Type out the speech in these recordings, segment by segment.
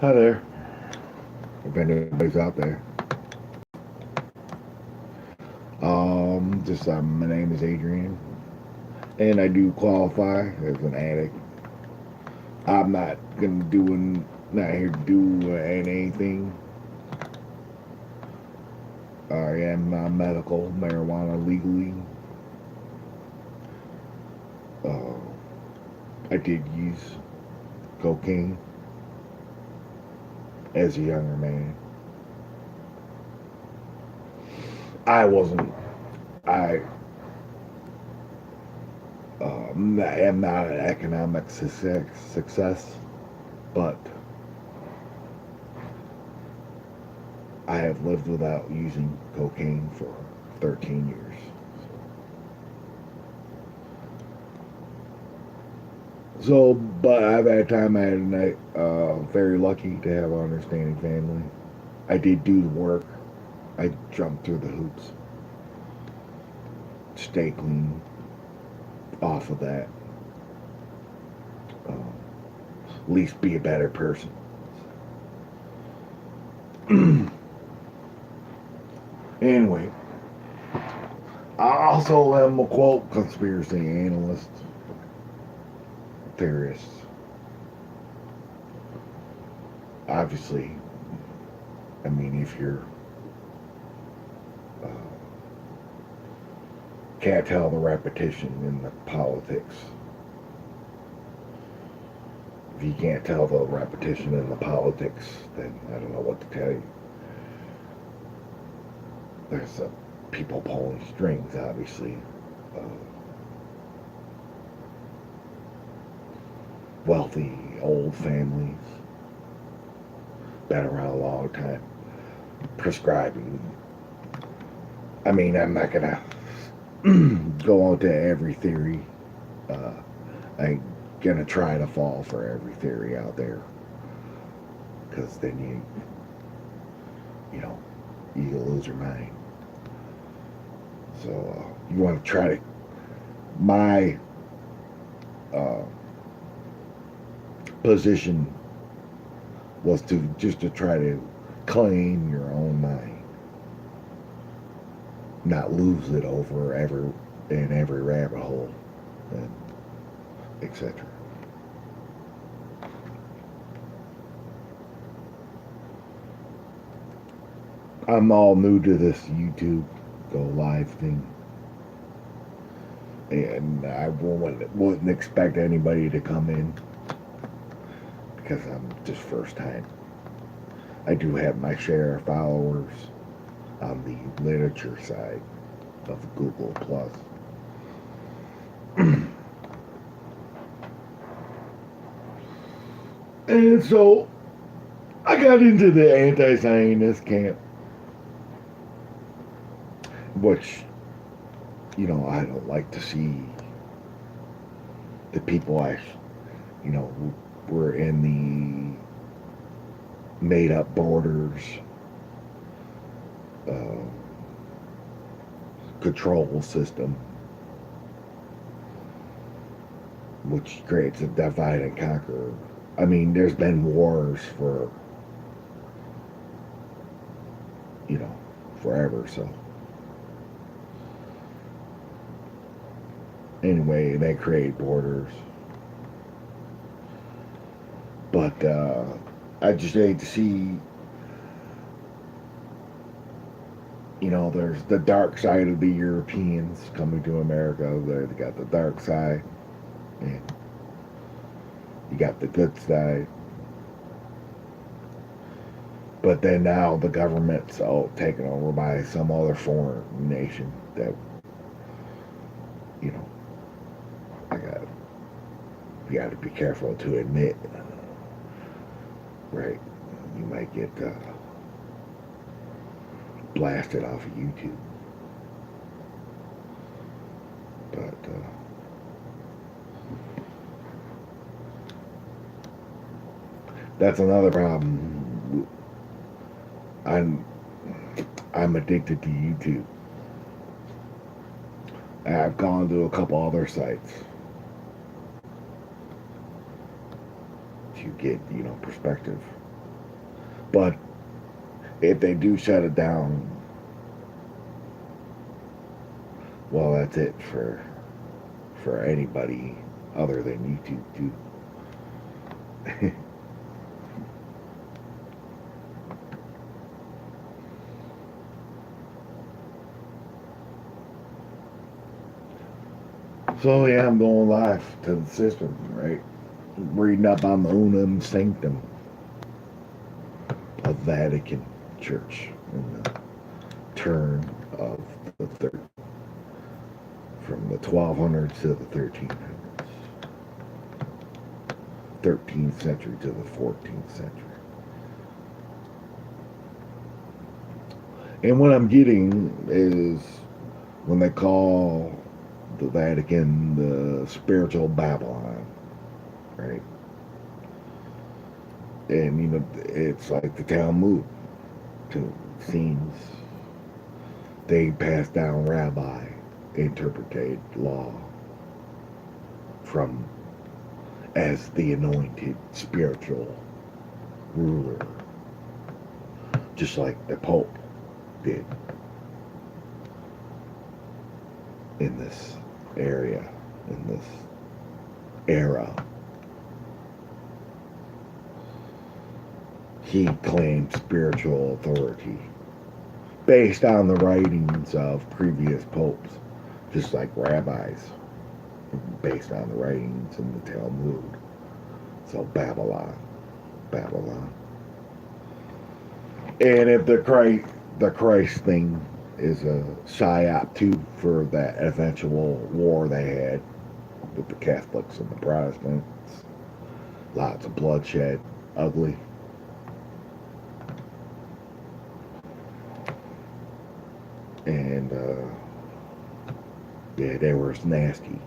Hi there, if anybody's out there. My name is Adrian, and I do qualify as an addict. I'm not here to do anything. I am medical marijuana legally. Uh, I did use cocaine as a younger man. I wasn't. I am not an economic success, but I have lived without using cocaine for 13 years. But I've had time. I had a night. Very lucky to have an understanding family. I did do the work. I jumped through the hoops. Stay clean off of that. Um, at least be a better person. Anyway, I also am a quote conspiracy analyst, theorist. Obviously, I mean, if you're uh, can't tell the repetition in the politics, if you can't tell the repetition in the politics, then I don't know what to tell you. There's people pulling strings, obviously. Uh, Wealthy old families, been around a long time, prescribing. I mean, I'm not gonna go into every theory. Uh, I'm gonna try to fall for every theory out there, because then you know, you lose your mind. So you want to try to. My uh, position was to try to claim your own mind, not lose it over every rabbit hole, and etc. I'm all new to this YouTube go live thing, and I wouldn't expect anybody to come in because I'm just first time. I do have my share of followers on the literature side of Google Plus. And so I got into the anti-Zionist camp, which, I don't like to see the people you know, were in the made up borders uh, control system, which creates a divide and conquer. I mean, there's been wars for, forever, so. Anyway, they create borders. But I just hate to see, there's the dark side of the Europeans coming to America. They got the dark side, and you got the good side. But then now the government's all taken over by some other foreign nation that, you know, I got you got to be careful to admit, right? You might get blasted off of YouTube, but that's another problem. I'm I'm addicted to YouTube. I've gone to a couple other sites to get perspective. But if they do shut it down, well, that's it for anybody other than YouTube too. So yeah, I'm going live to the system, right? Reading up on the Unum Sanctum of Vatican Church in the turn of the third, from the 1200s to the 1300s, 13th century to the 14th century. And what I'm getting is when they call the Vatican the spiritual Babylon, right? And you know, it's like the Talmud. To seems they passed down rabbi interpreted law from as the anointed spiritual ruler, just like the Pope did in this area, in this era. He claimed spiritual authority based on the writings of previous popes, just like rabbis, based on the writings in the Talmud. So Babylon. And if the Christ thing is a psyop too for that eventual war they had with the Catholics and the Protestants, lots of bloodshed, ugly. And yeah, they were nasty.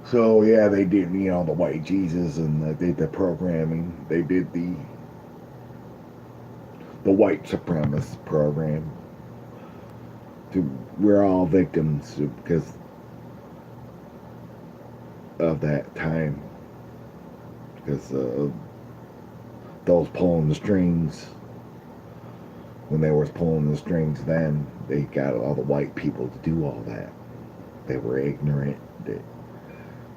So yeah, they did, you know, the white Jesus, and they did the programming. They did the white supremacist program. We're all victims because of that time, because those pulling the strings. When they was pulling the strings, then they got all the white people to do all that. They were ignorant. They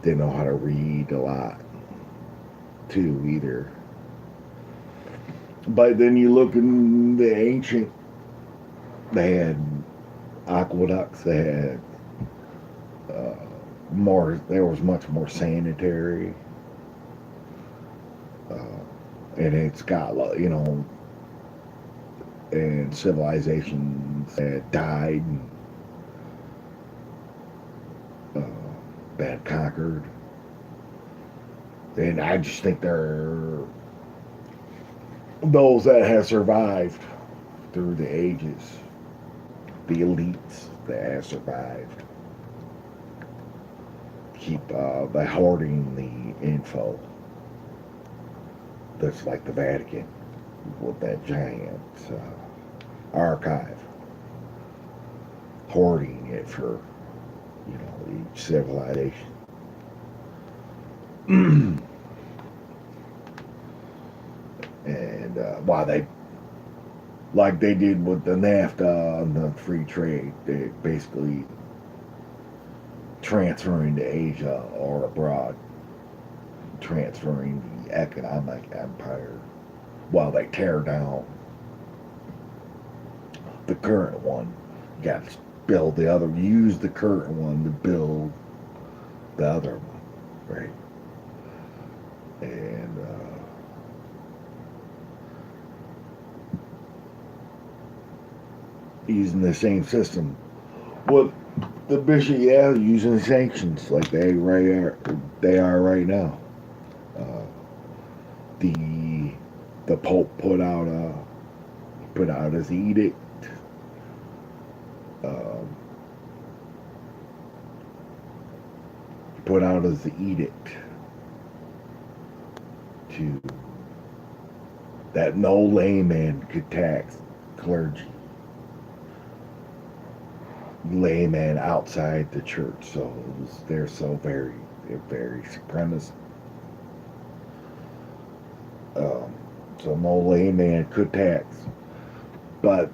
didn't know how to read a lot, too, either. But then you look in the ancient, they had aqueducts, they had more, there was much more sanitary. And it's got, you know, and civilizations that died, that conquered. And I just think they're those that have survived through the ages, the elites that have survived, keep hoarding the info. That's like the Vatican with that giant archive, hoarding it for, you know, each civilization. And while they, like they did with the NAFTA and the free trade, they basically transferring to Asia or abroad, transferring the economic empire while they tear down the current one. You got to build the other, use the current one to build the other one, right? And using the same system. Well, the bishop, yeah, using sanctions like they are right now. The Pope put out his edict. Put out his edict to that no layman could tax clergy. laymen outside the church. So they're they're very supremacist. Um, so no layman could tax. But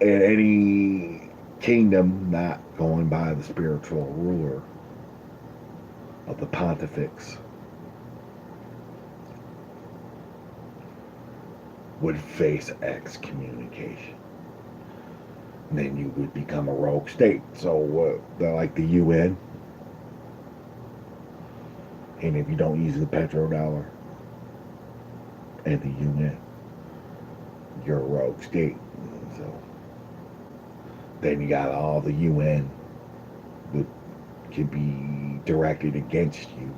in any kingdom not going by the spiritual ruler of the pontifex would face excommunication. And then you would become a rogue state. So they're like the UN. And if you don't use the petrodollar and the UN, you're a rogue state. So then you got all the UN that can be directed against you.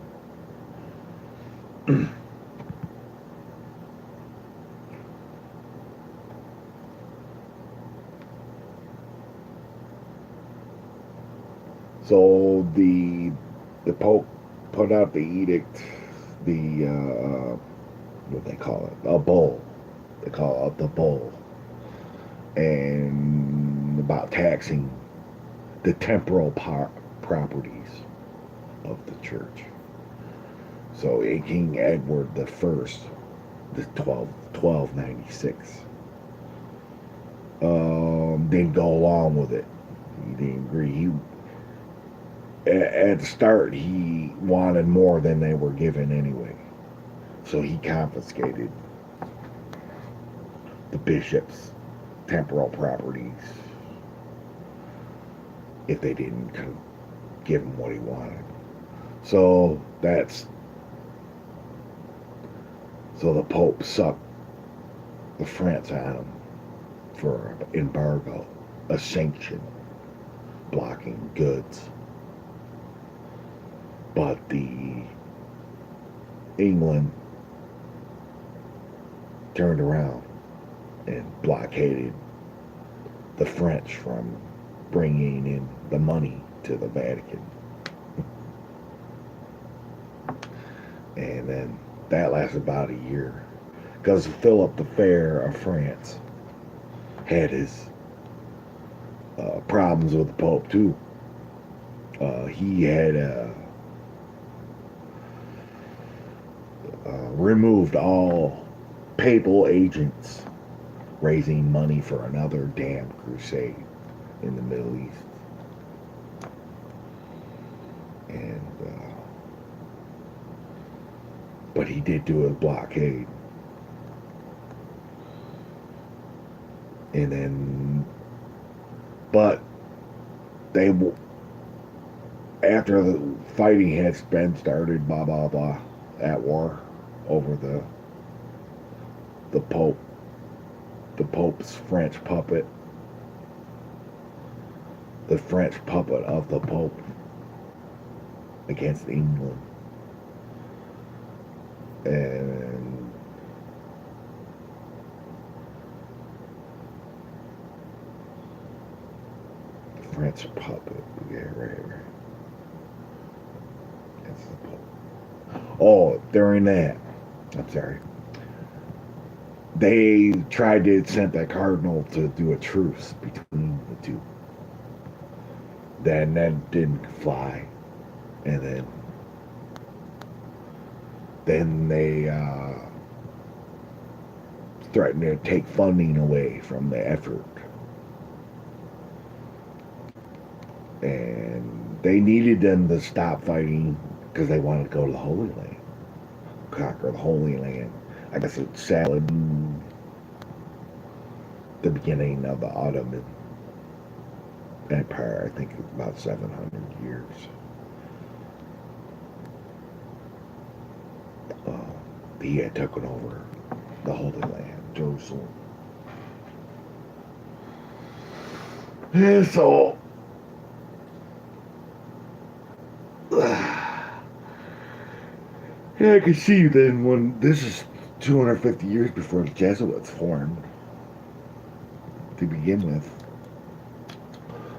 So the Pope put out the edict, the what they call it, a bull. They call it the bull, and about taxing the temporal properties of the church. So King Edward the First, the 1296, didn't go along with it. He didn't agree. At the start, he wanted more than they were given anyway. So he confiscated the bishop's temporal properties if they didn't give him what he wanted. So so the Pope sucked the France on him for embargo, a sanction blocking goods. But England turned around and blockaded the French from bringing in the money to the Vatican. And then that lasted about a year. Because Philip the Fair of France had his problems with the Pope too. He had removed all papal agents raising money for another damn crusade in the Middle East. And but he did do a blockade. And then, but they, after the fighting had been started, blah blah blah, at war over the Pope, the Pope's French puppet, the French puppet of the Pope against England. And the French puppet, yeah, right. That's the Pope. Oh, during that, I'm sorry, they tried to send that cardinal to do a truce between the two. Then that didn't fly, and then they threatened to take funding away from the effort, and they needed them to stop fighting because they wanted to go to the Holy Land, conquer the Holy Land. I guess it sailed the beginning of the Ottoman Empire. I think about 700 years. He had taken over the Holy Land, Jerusalem. And so, yeah, I can see then when this is 250 years before the Jesuits formed to begin with.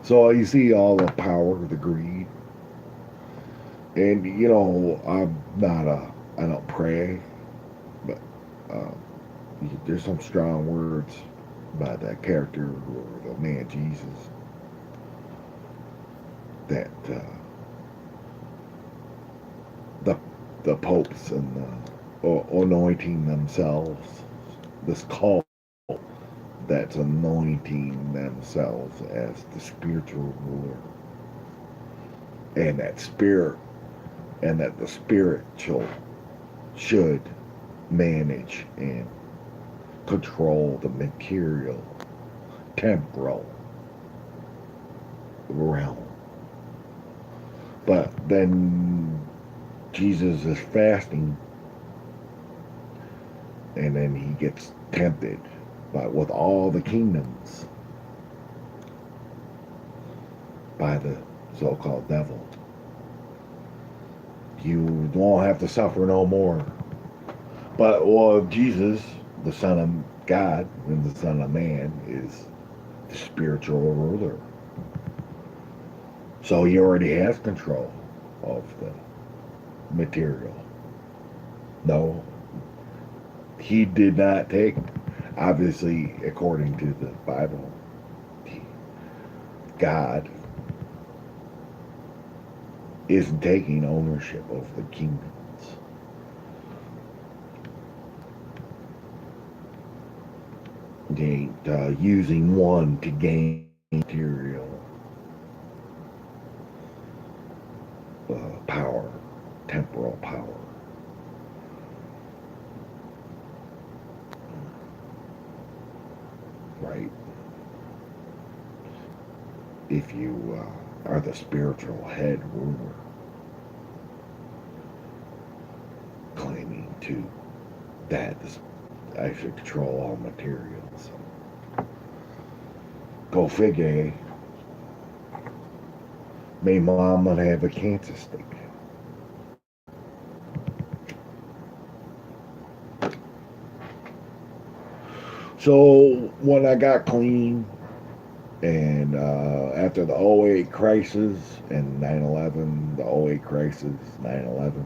So you see all the power, the greed. And, you know, I don't pray, but there's some strong words by that character or the man Jesus. that the the popes and the anointing themselves, this cult that's anointing themselves as the spiritual ruler, and that spirit, and that the spiritual should manage and control the material, temporal realm. But then Jesus is fasting, and then he gets tempted with all the kingdoms by the so-called devil. You won't have to suffer no more. But, well, Jesus, the Son of God and the Son of Man, is the spiritual ruler. So he already has control of the material. No, he did not take, obviously, according to the Bible, God isn't taking ownership of the kingdoms. He ain't using one to gain material power, temporal power. Right? If you are the spiritual head ruler, claiming to that I should control all materials. Go figure. Meanwhile, I'm gonna have a cancer stick. So when I got clean, and after the '08 crisis and 9/11, the '08 crisis, 9/11,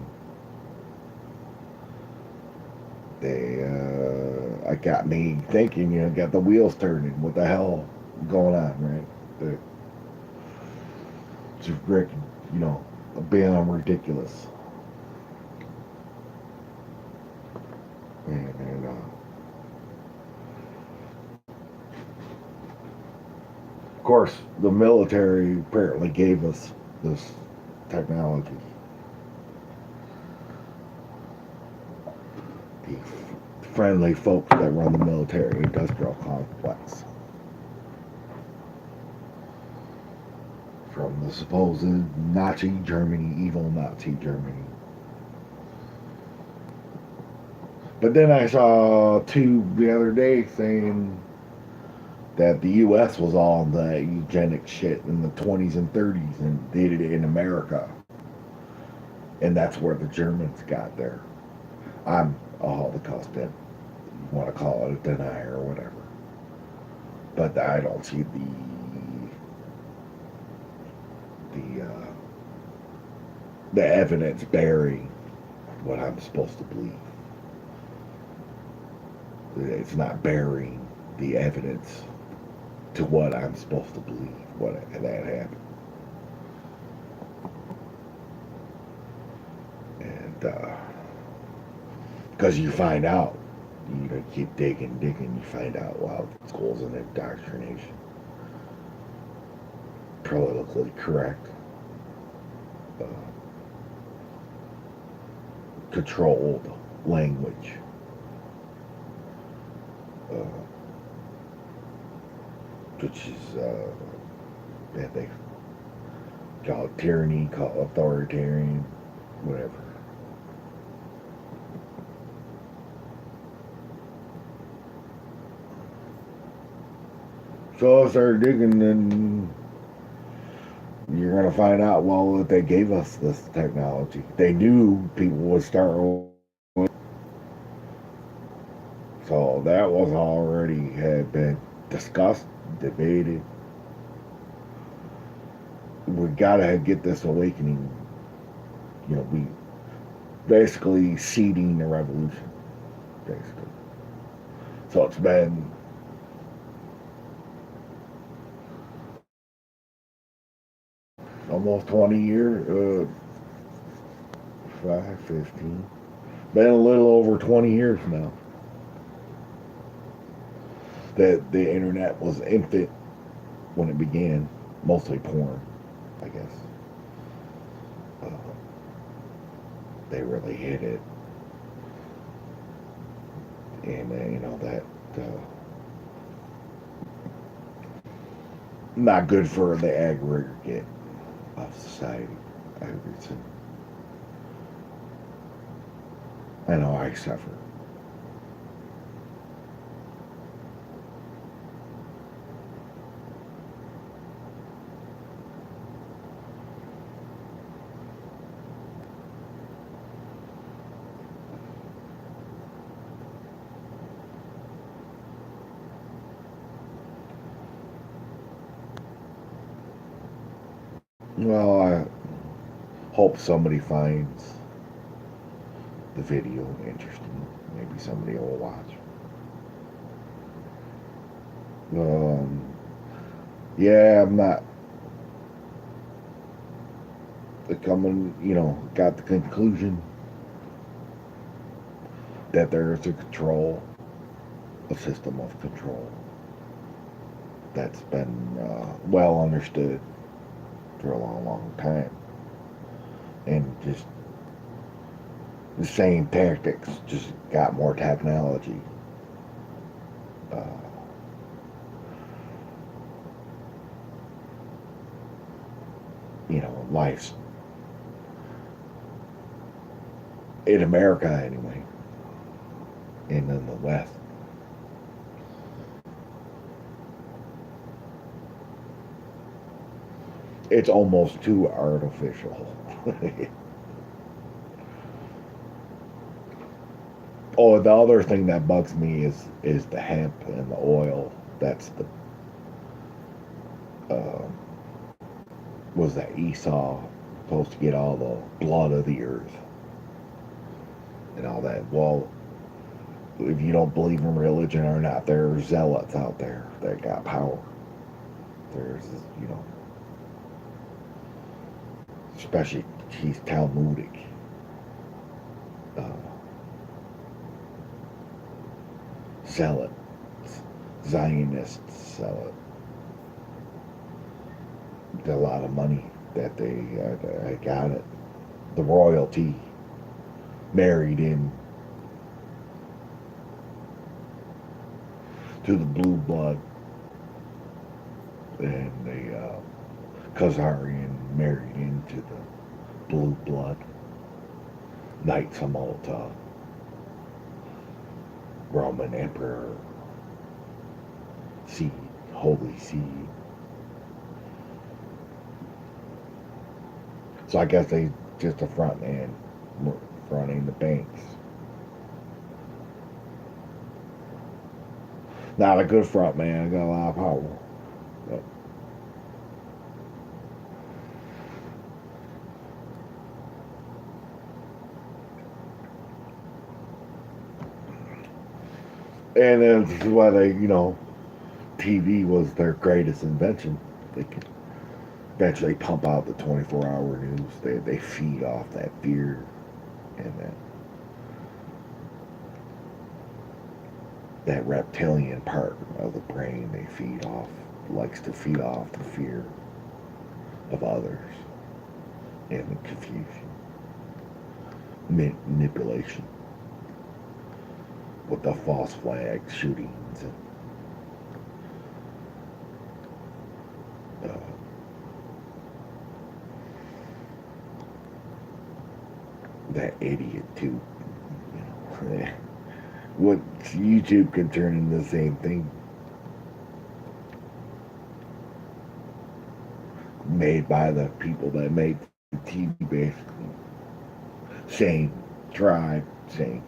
I got me thinking, got the wheels turning. What the hell going on, right? It's beyond ridiculous. And of course, the military apparently gave us this technology. The friendly folks that run the military industrial complex. From the supposed Nazi Germany, evil Nazi Germany. But then I saw a tube the other day saying that the U.S. was all the eugenic shit in the 20s and 30s and did it in America. And that's where the Germans got there. I'm a Holocaust, you want to call it a denier or whatever. But I don't see the evidence bearing what I'm supposed to believe. It's not bearing the evidence to what I'm supposed to believe that happened. And because you find out, keep digging, you find out, wow, school's an indoctrination. Politically correct. Controlled language. Which is, they call it tyranny, call it authoritarian, whatever. So I started digging, and you're going to find out, well, that they gave us this technology. They knew people would start with. So that was already had been discussed, debated. We got to get this awakening. We basically seeding the revolution, basically. So it's been almost 20 years, 15. Been a little over 20 years now that the internet was infant when it began, mostly porn, I guess. Uh, they really hit it, and that not good for the aggregate of society. I would say. I know I suffer. Well, I hope somebody finds the video interesting. Maybe somebody will watch. Um, yeah, I'm not coming, got the conclusion that there is a system of control that's been well understood for a long, long time. And just the same tactics, just got more technology. Uh, life's in America anyway, and in the West. It's almost too artificial. Oh, the other thing that bugs me is the hemp and the oil. That's the uh, was that Esau supposed to get all the blood of the earth and all that? Well, if you don't believe in religion or not, there are zealots out there that got power. There's, especially he's Talmudic. Uh, Zealot, Zionist zealot. A lot of money that they got it. The royalty married in to the blue blood, and the Khazarian married into the blue blood. Knights of Malta, Roman Emperor, seed, holy seed. So I guess they just a front end, fronting the banks. Not a good front man. I got a lot of power. But, and this is why TV was their greatest invention. They could eventually pump out the 24-hour news. They feed off that fear and that reptilian part of the brain likes to feed off the fear of others and the confusion, manipulation with the false flag shootings and that idiot too. What YouTube can turn into the same thing. Made by the people that made the TV, basically. Same tribe, same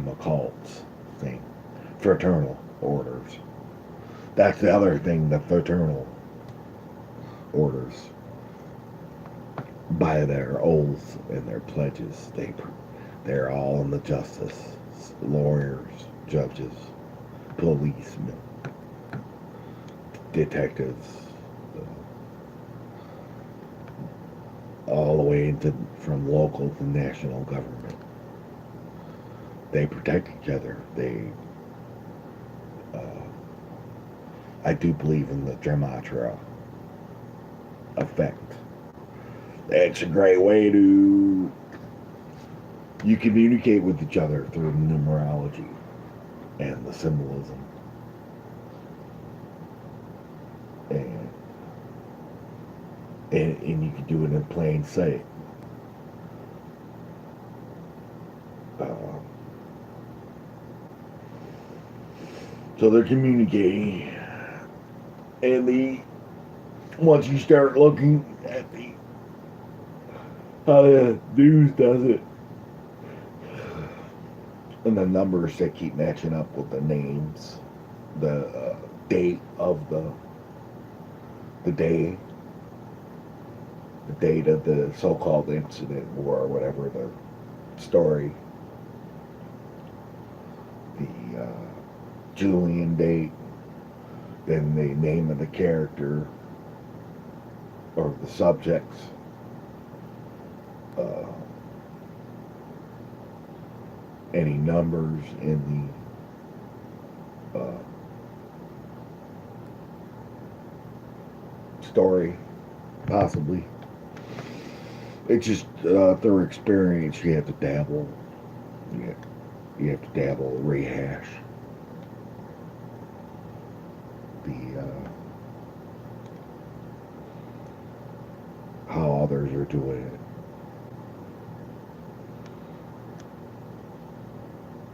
occults, same fraternal orders. That's the other thing, the fraternal orders. By their oaths and their pledges, they're all in the justice, lawyers, judges, policemen, detectives, all the way into from local to national government. They protect each other. Uh, I do believe in the Gematria effect. It's a great way to you communicate with each other through numerology and the symbolism. And, and you can do it in plain sight. So they're communicating, and once you start looking at how the news does it, and the numbers that keep matching up with the names, the date of the day, the date of the so-called incident or whatever the story, the Julian date, then the name of the character or the subjects, any numbers in the story, possibly. It's just through experience. You have to dabble. You have to dabble, rehash the how others are doing it,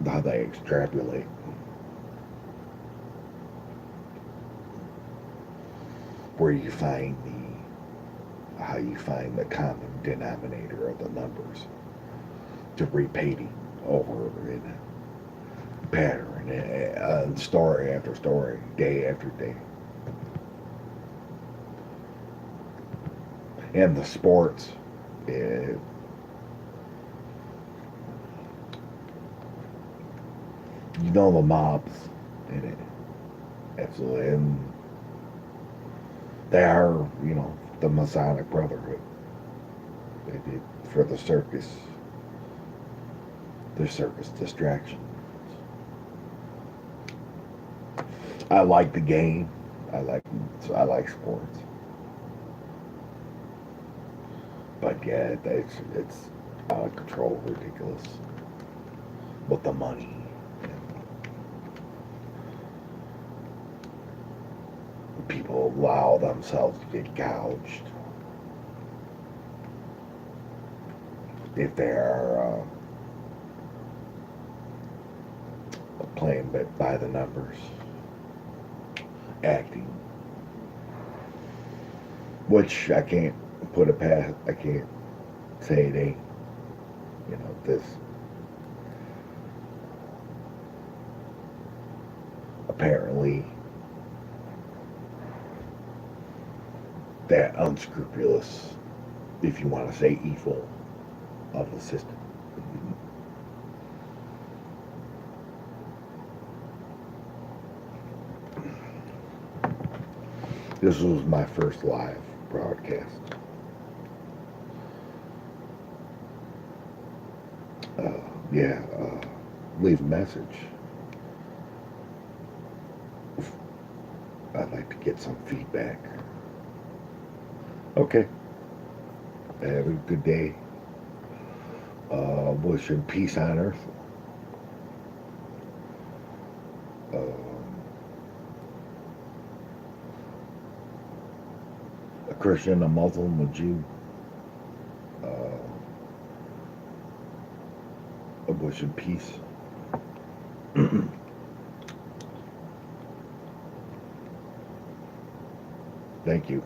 how they extrapolate. Where you find how you find the common denominator of the numbers to repeating over in a pattern, story after story, day after day. And the sports, you know the mobs in it, absolutely, and they are, the Masonic Brotherhood. They did for the circus, their circus distraction. I like the game. I like sports. But yeah, it's out of control, ridiculous. With the money. People allow themselves to get gouged if they are playing by the numbers, acting, which I can't put a past. I can't say it ain't. This apparently that unscrupulous, if you want to say evil, of the system. This was my first live broadcast. Leave a message. I'd like to get some feedback. Okay. Have a good day. Wishing peace on earth. A Christian, a Muslim, a Jew. Wishing peace. Thank you.